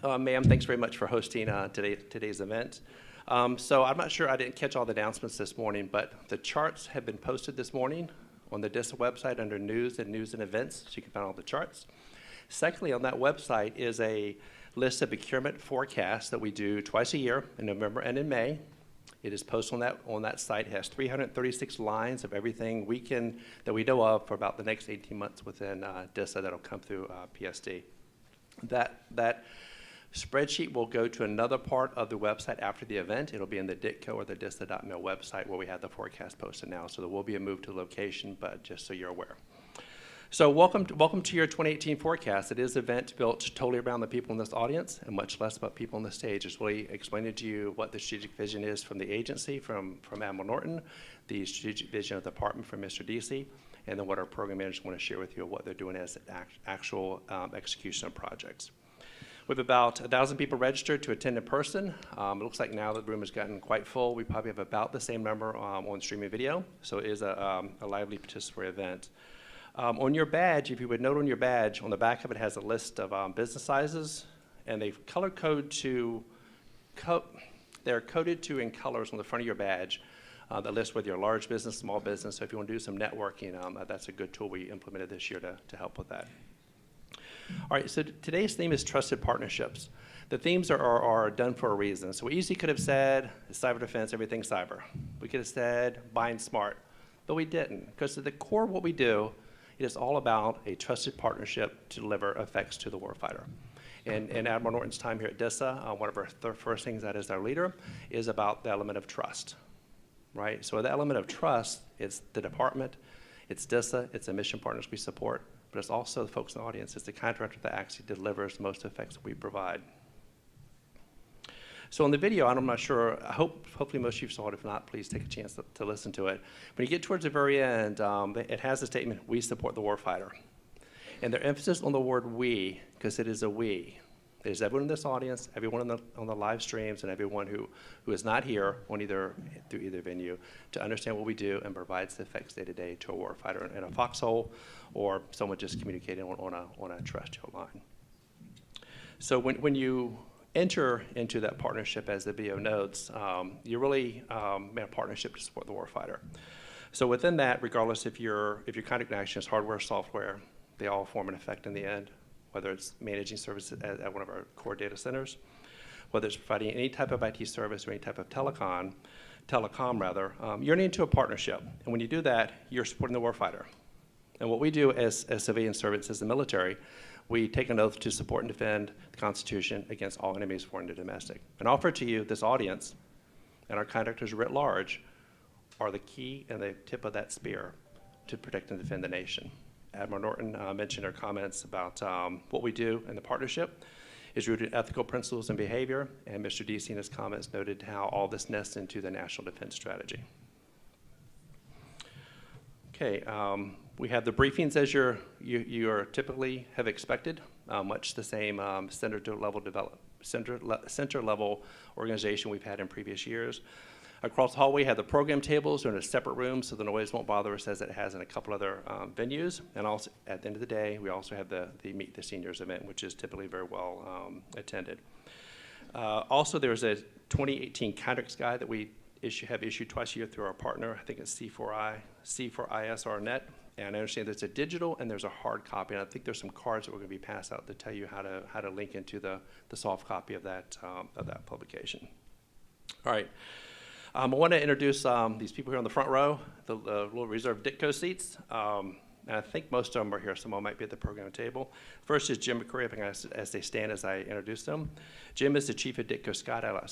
Ma'am, thanks very much for hosting today's event. So I'm not sure, I didn't catch all the announcements this morning, but the charts have been posted this morning on the DISA website under News and Events, so you can find all the charts. Secondly, on that website is a list of procurement forecasts that we do twice a year, in November and in May. It is posted on that site. It has 336 lines of everything that we know of for about the next 18 months within DISA that'll come through PSD. That spreadsheet will go to another part of the website after the event. It'll be in the DITCO or the DISA.mil website where we have the forecast posted now. So there will be a move to location, but just so you're aware. So welcome to your 2018 forecast. It is an event built totally around the people in this audience and much less about people on the stage. It's really explaining to you what the strategic vision is from the agency, from Admiral Norton, the strategic vision of the department from Mr. DC, and then what our program managers want to share with you of what they're doing as actual execution of projects. We have about 1,000 people registered to attend in person. It looks like now the room has gotten quite full. We probably have about the same number on streaming video, so it is a lively participatory event. On your badge, if you would note on your badge, on the back of it has a list of business sizes, and they they're coded to in colors on the front of your badge that list whether you're a large business, small business. So if you want to do some networking, that's a good tool we implemented this year to help with that. All right, so today's theme is trusted partnerships. The themes are done for a reason. So we easily could have said cyber defense, everything's cyber. We could have said buying smart, but we didn't, because at the core of what we do, it is all about a trusted partnership to deliver effects to the warfighter. And in Admiral Norton's time here at DISA, one of our first things that is our leader is about the element of trust, right? So the element of trust, it's the department, it's DISA, it's the mission partners we support, but it's also the folks in the audience. It's the contractor that actually delivers most effects that we provide. So in the video, I'm not sure, hopefully most of you saw it. If not, please take a chance to listen to it. When you get towards the very end, it has a statement, we support the warfighter. And their emphasis on the word we, because it is a we. It is everyone in this audience, everyone on the live streams, and everyone who is not here through either venue to understand what we do and provides the effects day to day to a warfighter in a foxhole or someone just communicating on a terrestrial line. So when you enter into that partnership, as the video notes, you're really in a partnership to support the warfighter. So within that, regardless if your contract action is hardware, software, they all form an effect in the end, whether it's managing services at one of our core data centers, whether it's providing any type of IT service or any type of telecom, you're into a partnership. And when you do that, you're supporting the warfighter. And what we do as civilian servants, as the military, we take an oath to support and defend the Constitution against all enemies, foreign and domestic. And offer to you, this audience, and our contractors writ large, are the key and the tip of that spear to protect and defend the nation. Admiral Norton mentioned her comments about what we do in the partnership is rooted in ethical principles and behavior, and Mr. DC in his comments noted how all this nests into the national defense strategy. Okay. We have the briefings as you are typically have expected, much the same center level organization we've had in previous years. Across the hallway, we have the program tables. They're in a separate room, so the noise won't bother us as it has in a couple other venues. And also, at the end of the day, we also have the Meet the Seniors event, which is typically very well attended. Also, there's a 2018 contracts guide that we have issued twice a year through our partner. I think it's C4ISRnet. And I understand there's a digital and there's a hard copy, and I think there's some cards that we're going to be passed out to tell you how to link into the soft copy of that publication. All right, I want to introduce these people here on the front row, the little reserved DITCO seats. And I think most of them are here. Some might be at the program table. First is Jim McCurry. I think as they stand as I introduce them. Jim is the chief of DITCO Scott at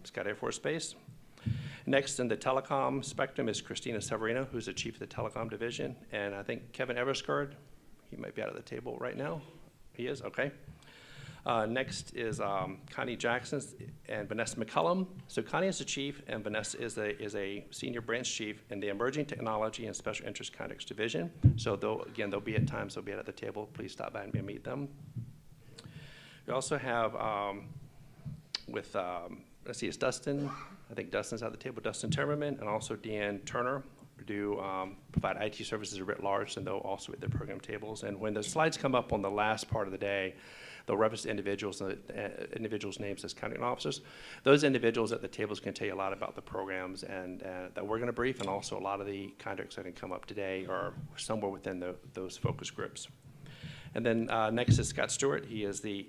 Scott Air Force Base. Next in the telecom spectrum is Christina Severino, who's the chief of the telecom division. And I think Kevin Eversgard, he might be out of the table right now. He is, okay. Next is Connie Jackson and Vanessa McCullum. So Connie is the chief, and Vanessa is a senior branch chief in the Emerging Technology and Special Interest Contracts Division. So they'll be at times, they'll be at the table. Please stop by and meet them. We also have let's see, it's Dustin. I think Dustin's at the table, Dustin Timmerman, and also Deanne Turner provide IT services writ large, and they'll also be at the program tables. And when the slides come up on the last part of the day, they'll reference individuals' names as contracting officers. Those individuals at the tables can tell you a lot about the programs and that we're going to brief, and also a lot of the contracts that can come up today are somewhere within those focus groups. And then next is Scott Stewart. He is the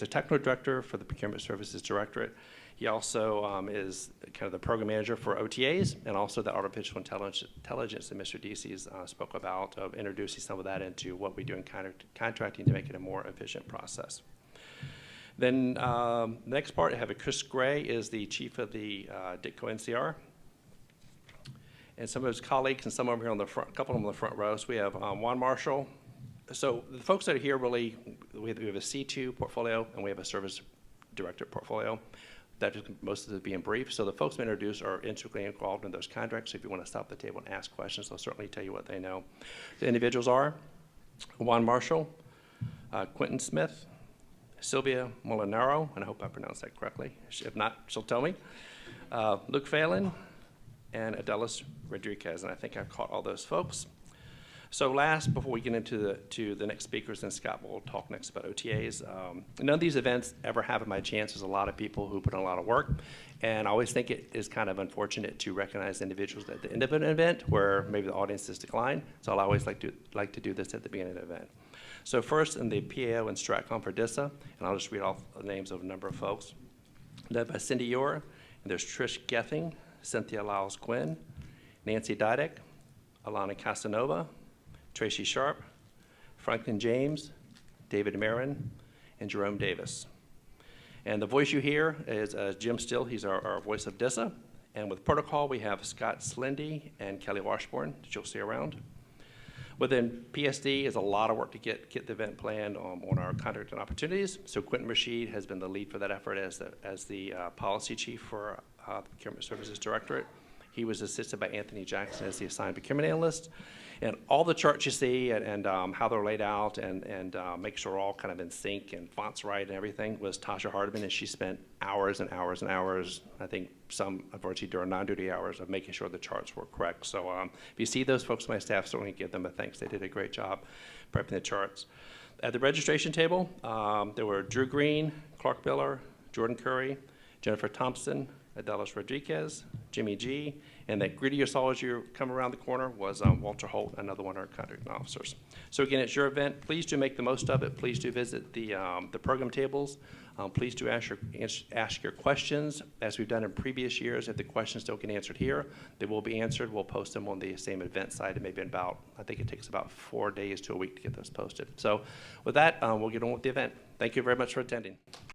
technical director for the Procurement Services Directorate. He also is kind of the program manager for OTAs, and also the artificial intelligence that Mr. Deasy's spoke about, of introducing some of that into what we do in contracting to make it a more efficient process. Then the next part, I have Chris Gray is the chief of the DITCO NCR. And some of his colleagues, and some of them here on the front, a couple of them on the front row. So we have Juan Marshall. So the folks that are here really, we have a C2 portfolio, and we have a service director portfolio. That is most of it being brief. So the folks we introduced are intricately involved in those contracts. So if you want to stop at the table and ask questions, they'll certainly tell you what they know. The individuals are Juan Marshall, Quentin Smith, Sylvia Molinaro, and I hope I pronounced that correctly. If not, she'll tell me. Luke Phelan, and Adelis Rodriguez, and I think I caught all those folks. So last, before we get into the next speakers, and Scott will talk next about OTAs, none of these events ever have my chance. There's a lot of people who put in a lot of work, and I always think it is kind of unfortunate to recognize individuals at the end of an event where maybe the audience has declined. So I'll always like to do this at the beginning of the event. So first, in the PAO and StratCom for DISA, and I'll just read off the names of a number of folks. Led by Cindy Ewer, and there's Trish Gething, Cynthia Lyles Quinn, Nancy Didek, Alana Casanova, Tracy Sharp, Franklin James, David Marin, and Jerome Davis. And the voice you hear is Jim Still. He's our voice of DISA. And with protocol, we have Scott Slindy and Kelly Washburn that you'll see around. Within PSD is a lot of work to get the event planned on our contract and opportunities. So Quentin Rashid has been the lead for that effort as the policy chief for the Procurement Services Directorate. He was assisted by Anthony Jackson as the assigned procurement analyst. And all the charts you see and how they're laid out and make sure we're all kind of in sync and fonts right and everything was Tasha Hardiman, and she spent hours and hours and hours, I think some unfortunately during non-duty hours, of making sure the charts were correct. So if you see those folks on my staff, certainly give them a thanks. They did a great job prepping the charts. At the registration table, there were Drew Green, Clark Miller, Jordan Curry, Jennifer Thompson, Adelis Rodriguez, Jimmy G, and that gritty you saw as you come around the corner was Walter Holt, another one of our contracting officers. So again, it's your event. Please do make the most of it. Please do visit the program tables. Please do ask your questions. As we've done in previous years, if the questions don't get answered here, they will be answered. We'll post them on the same event site. It may be about, I think it takes about 4 days to a week to get those posted. So with that, we'll get on with the event. Thank you very much for attending.